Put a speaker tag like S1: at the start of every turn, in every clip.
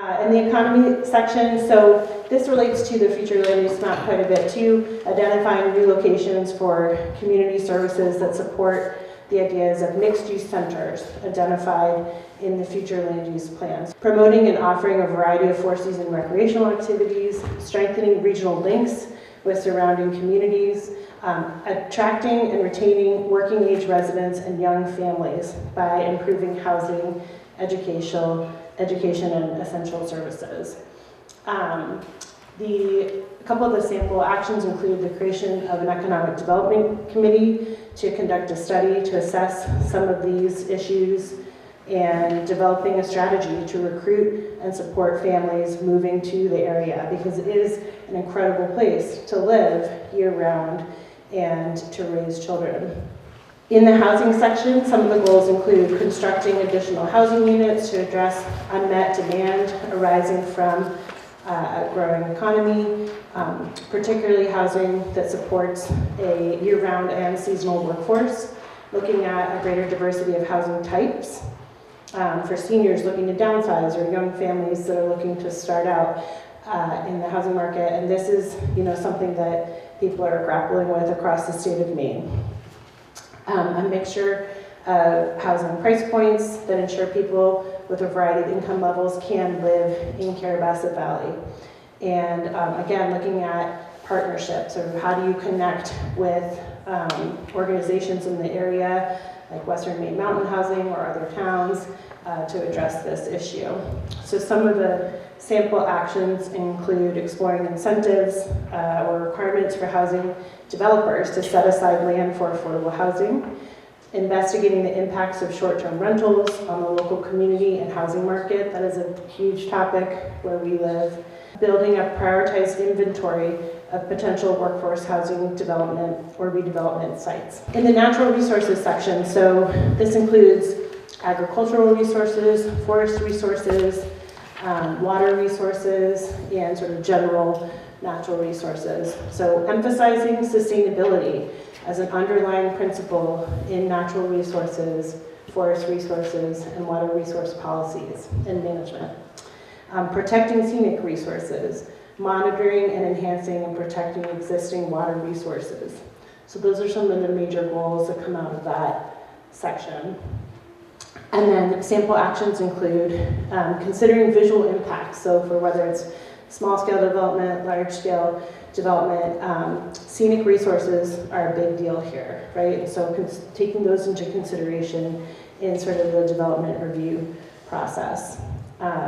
S1: In the economy section, so this relates to the future land use map quite a bit too, identifying new locations for community services that support the ideas of mixed-use centers identified in the future land use plans. Promoting and offering a variety of four-season recreational activities, strengthening regional links with surrounding communities, attracting and retaining working-age residents and young families by improving housing, education and essential services. A couple of the sample actions include the creation of an economic development committee to conduct a study to assess some of these issues and developing a strategy to recruit and support families moving to the area because it is an incredible place to live year-round and to raise children. In the housing section, some of the goals include constructing additional housing units to address unmet demand arising from a growing economy, particularly housing that supports a year-round and seasonal workforce, looking at a greater diversity of housing types, for seniors looking to downsize or young families that are looking to start out in the housing market. And this is, something that people are grappling with across the state of Maine. A mixture of housing price points that ensure people with a variety of income levels can live in Carrabassett Valley. And again, looking at partnerships, or how do you connect with organizations in the area, like Western Maine Mountain Housing or other towns, to address this issue. So some of the sample actions include exploring incentives or requirements for housing developers to set aside land for affordable housing, investigating the impacts of short-term rentals on the local community and housing market. That is a huge topic where we live. Building a prioritized inventory of potential workforce housing development or redevelopment sites. In the natural resources section, so this includes agricultural resources, forest resources, water resources, and sort of general natural resources. So emphasizing sustainability as an underlying principle in natural resources, forest resources, and water resource policies and management. Protecting scenic resources, monitoring and enhancing and protecting existing water resources. So those are some of the major goals that come out of that section. And then sample actions include considering visual impacts. So for whether it's small-scale development, large-scale development, scenic resources are a big deal here, right? So taking those into consideration in sort of the development review process.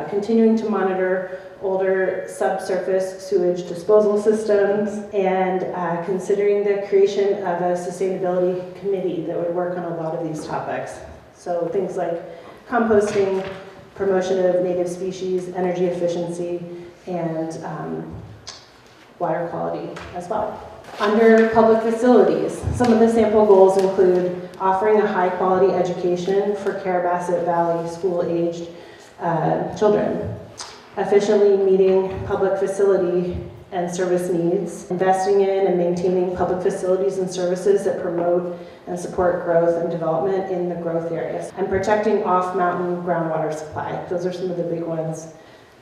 S1: Continuing to monitor older subsurface sewage disposal systems, and considering the creation of a sustainability committee that would work on a lot of these topics. So things like composting, promotion of native species, energy efficiency, and water quality as well. Under public facilities, some of the sample goals include offering a high-quality education for Carrabassett Valley school-aged children, efficiently meeting public facility and service needs, investing in and maintaining public facilities and services that promote and support growth and development in the growth areas, and protecting off-mountain groundwater supply. Those are some of the big ones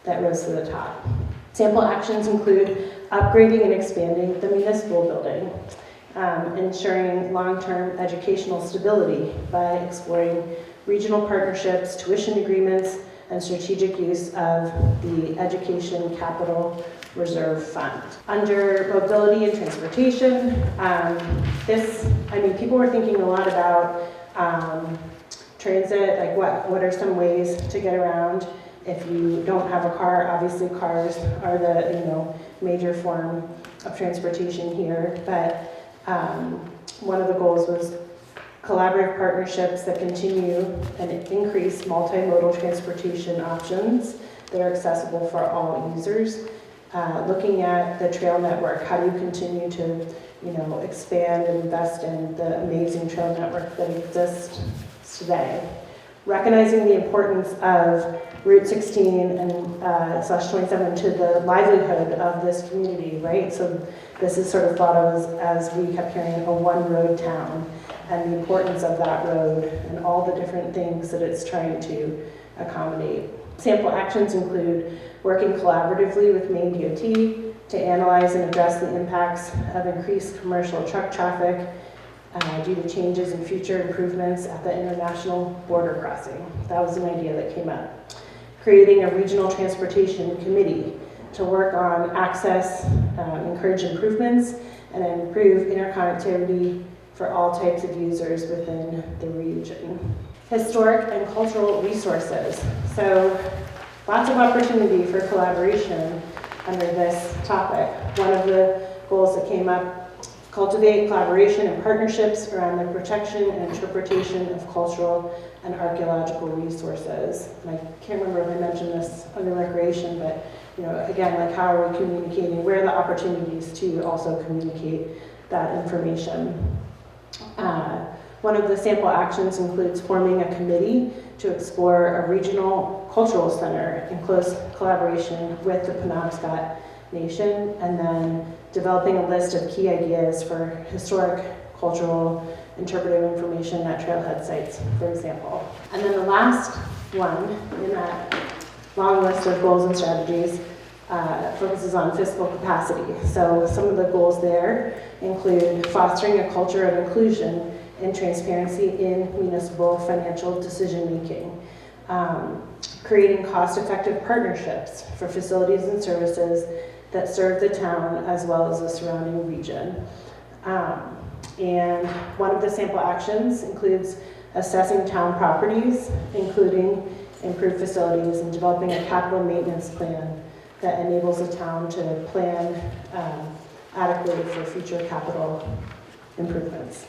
S1: that rose to the top. Sample actions include upgrading and expanding the municipal building, ensuring long-term educational stability by exploring regional partnerships, tuition agreements, and strategic use of the Education Capital Reserve Fund. Under mobility and transportation, people were thinking a lot about transit, like what are some ways to get around if you don't have a car. Obviously cars are the major form of transportation here, but one of the goals was collaborative partnerships that continue and increase multimodal transportation options that are accessible for all users. Looking at the trail network, how do you continue to expand and invest in the amazing trail network that exists today? Recognizing the importance of Route 16 and /27 to the livelihood of this community, right? So this is sort of thought of as we kept hearing, a one-road town, and the importance of that road and all the different things that it's trying to accommodate. Sample actions include working collaboratively with Maine DOT to analyze and address the impacts of increased commercial truck traffic due to changes in future improvements at the international border crossing. That was an idea that came up. Creating a regional transportation committee to work on access, encourage improvements, and improve interconnectivity for all types of users within the region. Historic and cultural resources. So lots of opportunity for collaboration under this topic. One of the goals that came up, cultivate collaboration and partnerships around the protection and interpretation of cultural and archaeological resources. And I can't remember if I mentioned this under recreation, but again, like how are we communicating? Where are the opportunities to also communicate that information? One of the sample actions includes forming a committee to explore a regional cultural center in close collaboration with the Penobscot Nation, and then developing a list of key ideas for historic, cultural, interpretive information at trailhead sites, for example. And then the last one in that long list of goals and strategies focuses on fiscal capacity. So some of the goals there include fostering a culture of inclusion and transparency in municipal financial decision-making, creating cost-effective partnerships for facilities and services that serve the town as well as the surrounding region. And one of the sample actions includes assessing town properties, including improved facilities, and developing a capital maintenance plan that enables the town to plan adequately for future capital improvements.